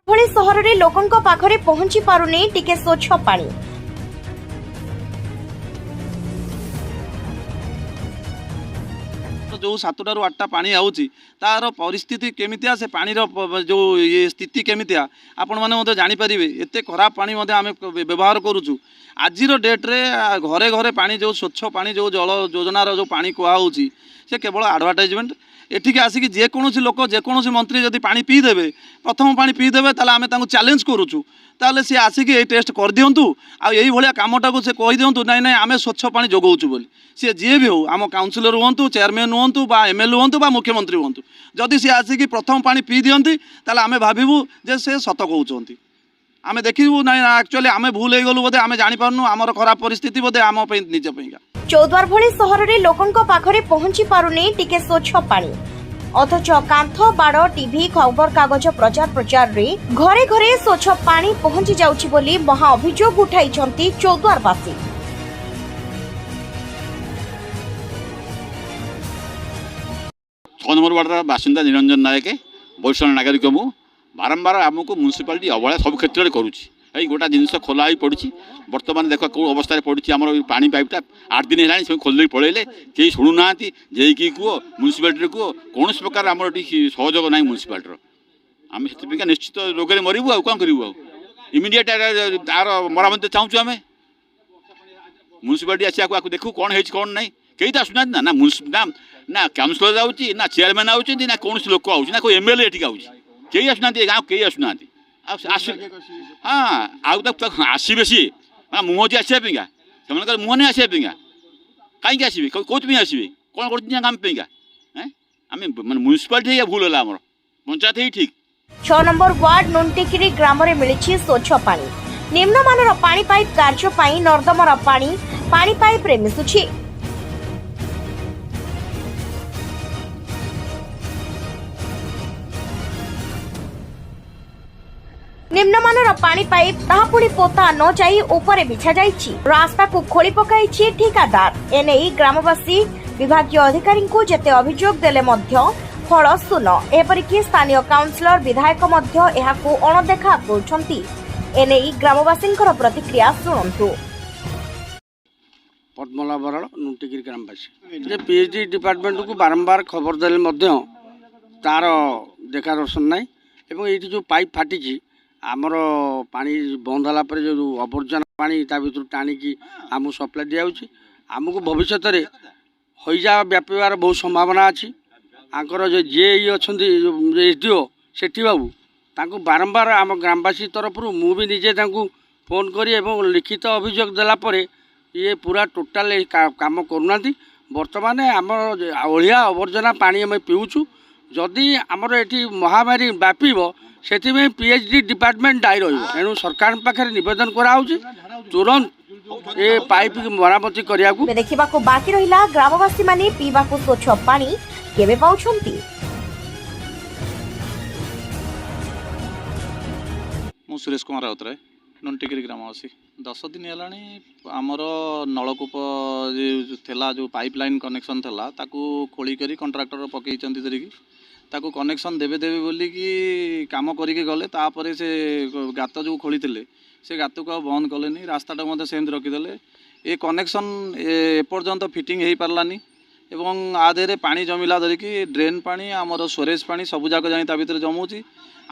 भଳି सहर में लोकंक पाखरे पहुंची पारुनी टिके स्वच्छ पानी। जो 7टाରୁ 8ଟା पानी आउची तार परिस्थिति केमितिया से पानी जो ये स्थिति केमितिया आपण माने मते जानि परिबे। एते खराब पानी मते आमे व्यवहार करूछु। आजिर डेट रे घरे घरे पानी जो स्वच्छ पानी जो जल योजनार जो पानी कुआ होची से केवल एडवर्टाइजमेंट। एठिके आसिक जेकोसी लोक जेकोसी मंत्री जदि पानी पीदेवे प्रथम पानी पीदेवे ताले आमे तांको चैलेंज करूछु। ताले सी आसिक ये टेस्ट कर दियंतु आ एई भलिया कामटा को से कहि दियंतु नाइ नाइ आमे स्वच्छ पानी जोगौछु बोली। सी जी भी हो आम काउंसिलर हुंतु चेयरमैन हुंतु बा एमएलए हुंतु बा मुख्यमंत्री हुंतु जदि सी आसिक प्रथम पानी पी दियंती ताले आमे भाबिबु जे से सत कहउचंती। आमे देखिबु नाइ एक्चुअली आमे भूल हे गलु बोधे आमे जानि पारनु आमर खराब परिस्थिति बोधे आम पे निज पेगा। चौद्वार भଳି सहर में लोकंक पाखरे पहुंची पारुनी टिके स्वच्छ पानी। अथच कांथ बाड़ टीवी खबर कागज प्रचार प्रचार रे घरे घरे स्वच्छ पानी पहुंची जाउछि बोली महा अभियोग उठाइछंती चौद्वारवासी। 6 नंबर वार्डर बासिंदा निरंजन नायक वैष्णव नागरिक मु बारंबार आमको म्यूनिसिपालिटी अवहेला सब क्षेत्र में करुच्ची। यही गोटा जिनस खोला ही पड़ी बर्तमान देख कौ अवस्था पड़ी आम पानी पाइपटा 8 दिन है खोल पलैले कहीं शुणुना जेकी कह म्यूनिसिपालिटी कह कौन प्रकार आम सहयोग ना म्यूनिसिपालिटी आम से निश्चित रोग में मरबू आ कौन करूँ इमिडिएट तार मरामती चाहूँ आम म्यूनिसिपालिटी आसिया देखू कौन है कौन ना कई तो आसुना ना ना ना काउंसिलर आउची ना चेयरमैन आउची ना कौन लोक आउची ना कोई एमएलए एटी आउची कई आसुना गाँव कई आसुना हाँ आउ तक आसबे सी मुहँ जी आसापा से मुहँ नहीं आसापा कहीं आसबे कौन आसबे कौन कर काम पेगा आम मैं म्यूनिसिपालिटी भूल है आम पंचायत ही ठीक। 6 नंबर वार्ड नुनटिकिरी ग्राम रे मिलिछि स्वच्छ पानी। निम्नमानर पानी पाइप कार्य पाई नर्दमर पानी पाइप रे मिसुछि। निम्नमानर पानी पाइप ताहा पुणी पोता न जाई ऊपर बिछा जाइछि। रास्ता को खोली पकाइछि ठेकेदार। एने ग्रामवासी विभागीय अधिकारी को जेते अभियोग देले मध्य फल शून। एपरिकी स्थानीय काउंसिलर विधायक मध्य एहाकु अणदेखा करुछंती। एने ग्रामवासींकर प्रतिक्रिया सुनंतु। पद्मला बराड़ नुनटिगिरी ग्रामवासी पीएचडी डिपार्टमेंट को बारंबार खबर देले मध्य तार देखा दर्शन नाई एवं ये जो पाइप फाटी आमर पानी बंद होला जो आवर्जना पानी ता भीतर टाणिकी आमको सप्लाई दिया आमको भविष्य में हईजा व्यापार बहुत संभावना अच्छी। आंकर जो जे अच्छा एसडीओ सेठी बाबू तांको बारंबार आम ग्रामवासी तरफ मु भी निजे फोन करी एवं लिखित अभियोग देलापर ये पूरा टोटाल काम करूना। बर्तमान आम अलिया आवर्जना पानी आम पीऊँ जदि आमर ये महामारी व्यापीब से पीएचडी डिपार्टमेंट दायी रेणु सरकार पाखे नवेदन कराऊँ तुरंत ये पाइप मरामती करने देखा बाकी रहा ग्रामवासी माने पीवा स्वच्छ पानी केबे पाउछंती। मु सुरेश कुमार राउतराय नुनटिगिरी ग्रामवासी 10 दिन है आमर नलकूप थेला जो पाइपलाइन कनेक्शन थेला ताकू खोली करी कंट्राक्टर पकई धरिकी ताकू कनेक्शन देवे देवे बोली कि काम करके गले तापर से गात जो खोली से गात को बंद कले रास्ताटा मत सेमती रखीदे ये कनेक्शन एपर्यंत फिटिंग हो पारानी एवं आधे पानी जमिला धरिकी ड्रेन पानी आमर स्टोरेज पानी सबूक जा भर जमुची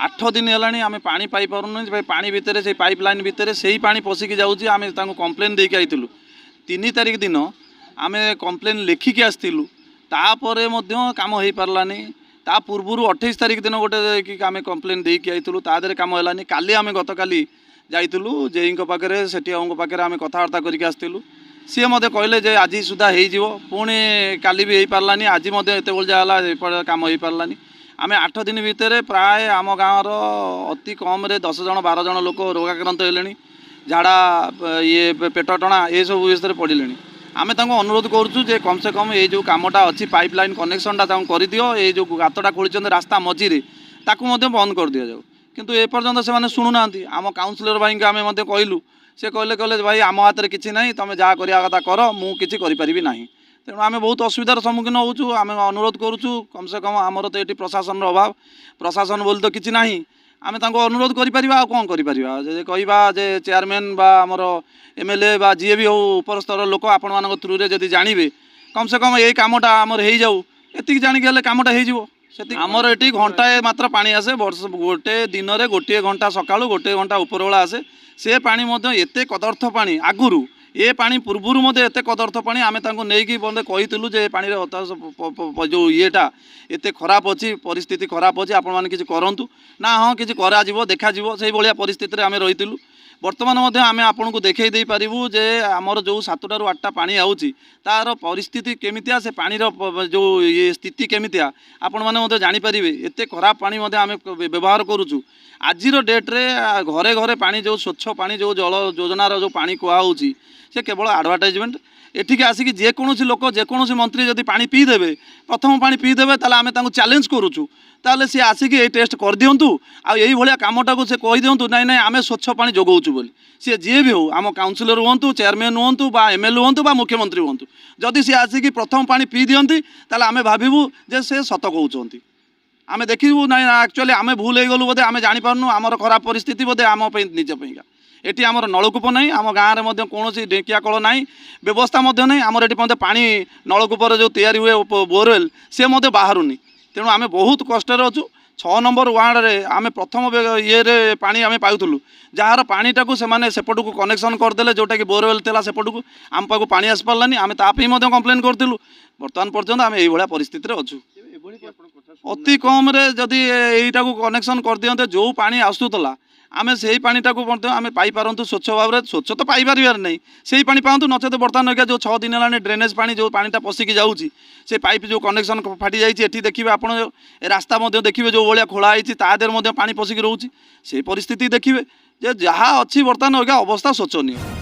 8 दिन है आम पानी पाई पार पानी भितर से पाइपलाइन भितर से ही पानी पशिकी जाऊँगी आम कम्प्लेन देके आईलु 3 तारिख दिन आम कम्प्लेन लिखिकी आसलु तापर काम हो पारानी ता पूर्व 28 तारिख दिन गोटे आम कम्प्लेन देके आईलु तादे काम है काली आम गत काली जाइलु जेई पाखे सेठी पाखे आम कथबार्ता करके आसलु सी मत कहले जे आज सुधा हो पुणी काली भी हो पारानी आज एत बड़ा काम हो पारानी आम 8 दिन भितर प्राय आम गाँवर अति कम 10 जन 12 जन लोक रोगाक्रांत हेले झाड़ा ये पेट टणा ये सब विषय पड़े आम अनुरोध करुँ कम से कम ये जो कमटा अच्छी पाइपलाइन कनेक्शनटा कर दियो ये जो गातटा खोली रास्ता मझीरे ताकू बंद कर दि जाऊ किंतु ए पर्यंत से शुणुना आम काउंसिलर भाई को आम कहलु से कहले भाई आम हाथ में किसी ना तुम जहाँ करवा कथा कर मुझे करी ना तेणु आम बहुत असुविधार सम्मुखीन होचु आम अनुरोध करुचु कम से कम आमर तो ये प्रशासन अभाव प्रशासन बोली तो किसी ना ଆମେ ତାଙ୍କୁ ଅନୁରୋଧ କରିପାରିବା ଆଉ କ'ଣ କରିପାରିବା ଯେ କହିବା ଯେ ଚେୟାରମ୍ୟାନ୍ ବା ଆମର MLA ବା ଯିଏ ବି ହେଉ ଉପରସ୍ତର ଲୋକ ଆପଣମାନଙ୍କ ଥ୍ରୁରେ ଯଦି ଜାଣିବେ କମ୍ ସେ କମ୍ ଏଇ କାମଟା ଆମର ହେଇଯାଉ ଏତିକି ଜାଣିକି ହେଲେ କାମଟା ହେଇଯିବ ସେତିକି। ଆମର ଏଠି ଘଣ୍ଟାଏ ମାତ୍ର ପାଣି ଆସେ ଗୋଟେ ଦିନରେ ଗୋଟିଏ ଘଣ୍ଟା ସକାଳୁ ଗୋଟିଏ ଘଣ୍ଟା ଉପରବେଳା ଆସେ। ସେ ପାଣି ମଧ୍ୟ ଏତେ କଦର୍ଥ ପାଣି ଆଗରୁ ଏ ପାଣି ପୂର୍ବରୁ ମଧ୍ୟ ଏତେ କଦର୍ଥ ପାଣି ଆମେ ତାଙ୍କୁ ନେଇକି ମଧ୍ୟ କହିଥିଲୁ ଯେ ଏ ପାଣିରେ ଯେଉଁ ଇଏଟା ଏତେ ଖରାପ ଅଛି ପରିସ୍ଥିତି ଖରାପ ଅଛି ଆପଣମାନେ କିଛି କରନ୍ତୁ ନା ହଁ କିଛି କରାଯିବ ଦେଖାଯିବ ସେଇଭଳିଆ ପରିସ୍ଥିତିରେ ଆମେ ରହିଥିଲୁ। ବର୍ତ୍ତମାନ ମଧ୍ୟ ଆମେ ଆପଣଙ୍କୁ ଦେଖାଇ ଦେଇପାରିବୁ ଯେ ଆମର ଯେଉଁ 7ଟାରୁ 8ଟା ପାଣି ଆଉଛି ତାର ପରିସ୍ଥିତି କେମିତିଆ ସେ ପାଣିର ଯେଉଁ ଇଏ ସ୍ଥିତି କେମିତିଆ ଆପଣମାନେ ମଧ୍ୟ ଜାଣିପାରିବେ। ଏତେ ଖରାପ ପାଣି ମଧ୍ୟ ଆମେ ବ୍ୟବହାର କରୁଛୁ। ଆଜିର ଡେଟ୍ରେ ଘରେ ଘରେ ପାଣି ଯେଉଁ ସ୍ୱଚ୍ଛ ପାଣି ଯେଉଁ ଜଳ ଯୋଜନାର ଯେଉଁ ପାଣି କୁହାହେଉଛି ସେ କେବଳ ଆଡ଼ଭାର୍ଟାଇଜମେଣ୍ଟ। ଏଠିକି ଆସିକି ଯେକୌଣସି ଲୋକ ଯେକୌଣସି ମନ୍ତ୍ରୀ ଯଦି ପାଣି ପିଇଦେବେ ପ୍ରଥମ ପାଣି ପିଇଦେବେ ତାହେଲେ ଆମେ ତାଙ୍କୁ ଚ୍ୟାଲେଞ୍ଜ କରୁଛୁ ତାହେଲେ ସେ ଆସିକି ଏଇ ଟେଷ୍ଟ କରିଦିଅନ୍ତୁ ଆଉ ଏଇଭଳିଆ କାମଟାକୁ ସେ କହିଦିଅନ୍ତୁ ନାଇଁ ନାଇଁ ଆମେ ସ୍ୱଚ୍ଛ ପାଣି ଯୋଗାଉଛୁ ବୋଲି। ସିଏ ଯିଏ ବି ହେଉ ଆମ କାଉନସିଲର ହୁଅନ୍ତୁ ଚେୟାରମ୍ୟାନ୍ ହୁଅନ୍ତୁ ବା MLA ହୁଅନ୍ତୁ ବା ମୁଖ୍ୟମନ୍ତ୍ରୀ ହୁଅନ୍ତୁ ଯଦି ସିଏ ଆସିକି ପ୍ରଥମ ପାଣି ପିଇ ଦିଅନ୍ତି ତାହେଲେ ଆମେ ଭାବିବୁ ଯେ ସେ ସତ କହୁଛନ୍ତି। ଆମେ ଦେଖିବୁ ନାଇଁ ଆକ୍ଚୁଆଲି ଆମେ ଭୁଲ ହେଇଗଲୁ ବୋଧେ ଆମେ ଜାଣିପାରୁନୁ ଆମର ଖରାପ ପରିସ୍ଥିତି ବୋଧେ ଆମ ପାଇଁ ନିଜ ପାଇଁକା। ଏଠି ଆମର ନଳକୂପ ନାହିଁ ଆମ ଗାଁରେ ମଧ୍ୟ କୌଣସି ଢେକିଆ କଳ ନାହିଁ ବ୍ୟବସ୍ଥା ମଧ୍ୟ ନାହିଁ। ଆମର ଏଠି ମଧ୍ୟ ପାଣି ନଳକୂପରେ ଯେଉଁ ତିଆରି ହୁଏ ବୋରୱେଲ୍ ସେ ମଧ୍ୟ ବାହାରୁନି। ତେଣୁ ଆମେ ବହୁତ କଷ୍ଟରେ ଅଛୁ। 6 ନମ୍ବର ୱାର୍ଡ଼ରେ ଆମେ ପ୍ରଥମ ଇଏରେ ପାଣି ଆମେ ପାଉଥିଲୁ ଯାହାର ପାଣିଟାକୁ ସେମାନେ ସେପଟକୁ କନେକ୍ସନ୍ କରିଦେଲେ ଯେଉଁଟାକି ବୋରୱେଲ୍ ଥିଲା ସେପଟକୁ ଆମ ପାଖକୁ ପାଣି ଆସିପାରିଲାନି। ଆମେ ତା ପାଇଁ ମଧ୍ୟ କମ୍ପ୍ଲେନ୍ କରିଥିଲୁ। ବର୍ତ୍ତମାନ ପର୍ଯ୍ୟନ୍ତ ଆମେ ଏଇଭଳିଆ ପରିସ୍ଥିତିରେ ଅଛୁ। ଅତି କମ୍ରେ ଯଦି ଏଇଟାକୁ କନେକ୍ସନ୍ କରିଦିଅନ୍ତେ ଯେଉଁ ପାଣି ଆସୁଥିଲା ଆମେ ସେଇ ପାଣିଟାକୁ ମଧ୍ୟ ଆମେ ପାଇପାରନ୍ତୁ ସ୍ୱଚ୍ଛ ଭାବରେ। ସ୍ୱଚ୍ଛ ତ ପାଇପାରିବାର ନାହିଁ ସେଇ ପାଣି ପାଆନ୍ତୁ ନଚେତ ବର୍ତ୍ତମାନ ଏକା ଯେଉଁ 6 ଦିନ ହେଲାଣି ଡ୍ରେନେଜ୍ ପାଣି ଯେଉଁ ପାଣିଟା ପଶିକି ଯାଉଛି ସେ ପାଇପ୍ ଯେଉଁ କନେକ୍ସନ୍ ଫାଟି ଯାଇଛି। ଏଠି ଦେଖିବେ ଆପଣ ରାସ୍ତା ମଧ୍ୟ ଦେଖିବେ ଯେଉଁ ଭଳିଆ ଖୋଳା ହେଇଛି ତା ଦେହରେ ମଧ୍ୟ ପାଣି ପଶିକି ରହୁଛି। ସେଇ ପରିସ୍ଥିତି ଦେଖିବେ ଯେ ଯାହା ଅଛି ବର୍ତ୍ତମାନ ଏକା ଅବସ୍ଥା ଶୋଚନୀୟ।